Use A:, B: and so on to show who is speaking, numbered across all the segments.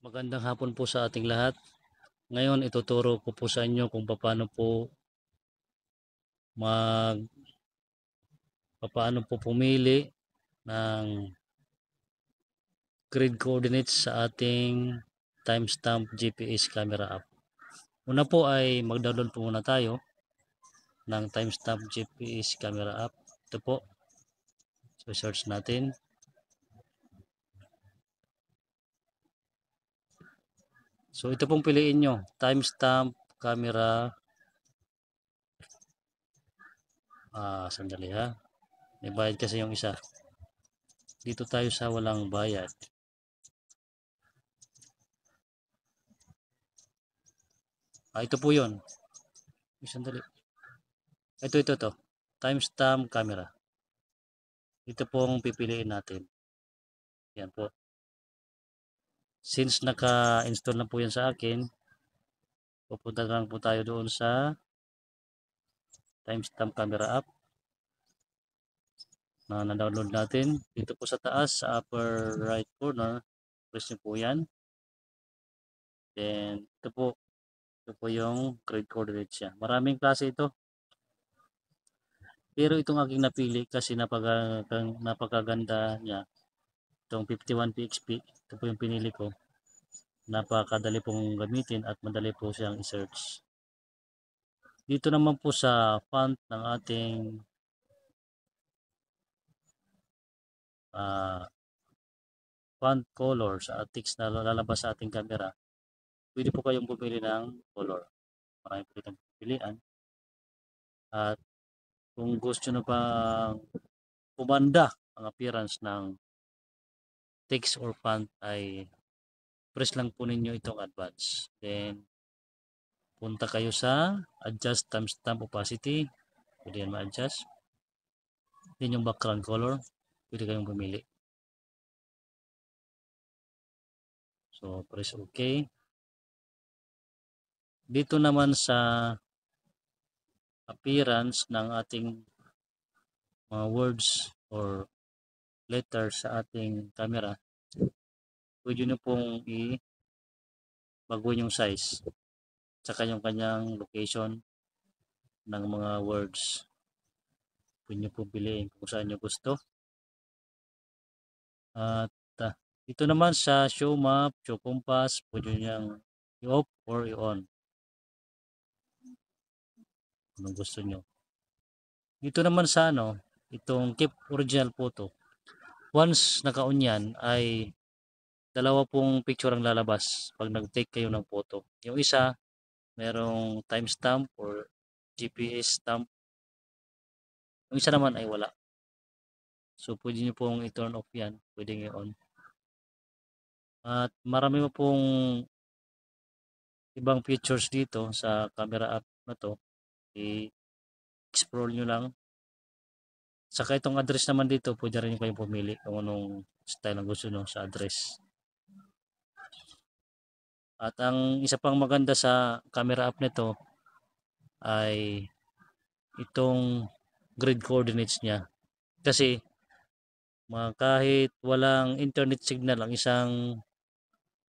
A: Magandang hapon po sa ating lahat. Ngayon ituturo ko po sa inyo kung mag paano po pumili ng grid coordinates sa ating timestamp GPS camera app. Una po ay mag-download po muna tayo ng timestamp GPS camera app. Ito po. So search natin. So ito pong piliin nyo. Timestamp camera. Sandali ha. May bayad kasi yung isa. Dito tayo sa walang bayad. Ito po yun. Sandali. Ito. Timestamp camera. Ito pong pipiliin natin. Yan po. Since naka-install na po yan sa akin, pupunta lang po tayo doon sa timestamp camera app na na-download natin. Dito po sa taas, sa upper right corner, press nyo po yan. Then, ito po yung grid coordinates niya. Maraming klase ito. Pero itong aking napili kasi napakaganda niya. Itong 51 PXP, ito po yung pinili ko. Napakadali pong gamitin at madali po siyang i-search. Dito naman po sa font ng ating font color sa text na lalabas sa ating camera, pwede po kayong bumili ng color. Marami po itong pilihan. At kung gusto nyo pang kumanda ang appearance ng text or font ay press lang po ninyo itong advance. Then, punta kayo sa adjust timestamp opacity. Pwede yan ma-adjust. Then yung background color, pwede kayong pumili. So, press OK. Dito naman sa appearance ng ating mga words or letters sa ating camera, pwede nyo pong i-baguhin yung size tsaka yung kanyang location ng mga words. Pwede nyo pong piliin kung saan nyo gusto. At ito naman sa show map, show compass, pwede nyo i-off or i-on kung gusto nyo. Dito naman sa itong keep original photo, once naka-on yan ay dalawa pong picture ang lalabas pag nag-take kayo ng photo. Yung isa merong timestamp or GPS stamp, yung isa naman ay wala. So pwede nyo pong i-turn off yan, pwede i-on. At marami mo pong ibang features dito sa camera app na to. I-scroll nyo lang. Saka itong address naman dito, pwede rin kayong pumili kung anong style ang gusto nyo sa address. At ang isa pang maganda sa camera app nito ay itong grid coordinates niya. Kasi kahit walang internet signal ang isang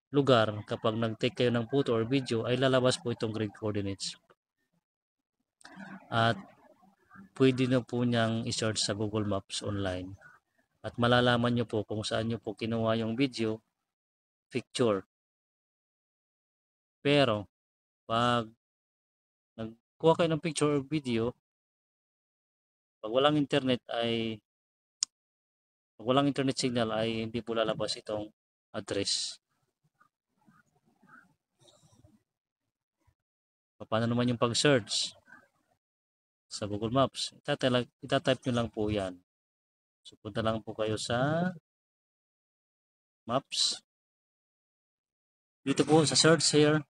A: lugar, kapag nag-take kayo ng photo or video ay lalabas po itong grid coordinates. At pwede nyo po niyang i-search sa Google Maps online. At malalaman nyo po kung saan nyo po kinuha yung video, picture. Pero pag nagkuha kayo ng picture or video, pag walang internet signal ay hindi po lalabas itong address. Paano naman yung pag-search sa Google Maps? Itatype nyo lang po yan. So punta lang po kayo sa Maps. Dito po sa search here,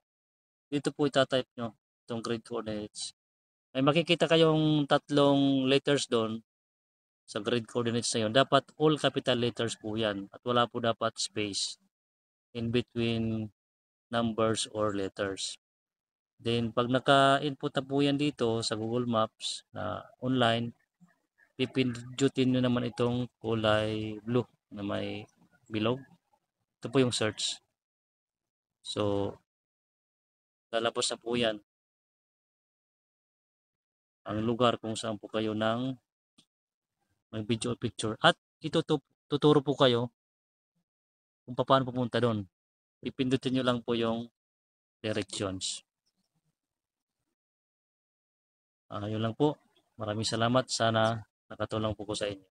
A: dito po itatype nyo itong grid coordinates. May makikita kayong tatlong letters doon sa grid coordinates na yun. Dapat all capital letters po yan at wala po dapat space in between numbers or letters. Then pag naka-input na po yan dito sa Google Maps na online, pipindutin nyo naman itong kulay blue na may bilog. Ito po yung search. So, lalabas na po yan ang lugar kung saan po kayo ng may video o picture. At tuturo po kayo kung paano pumunta doon. Pipindutin nyo lang po yung directions. Yun lang po. Maraming salamat. Sana nakatulong po ko sa inyo.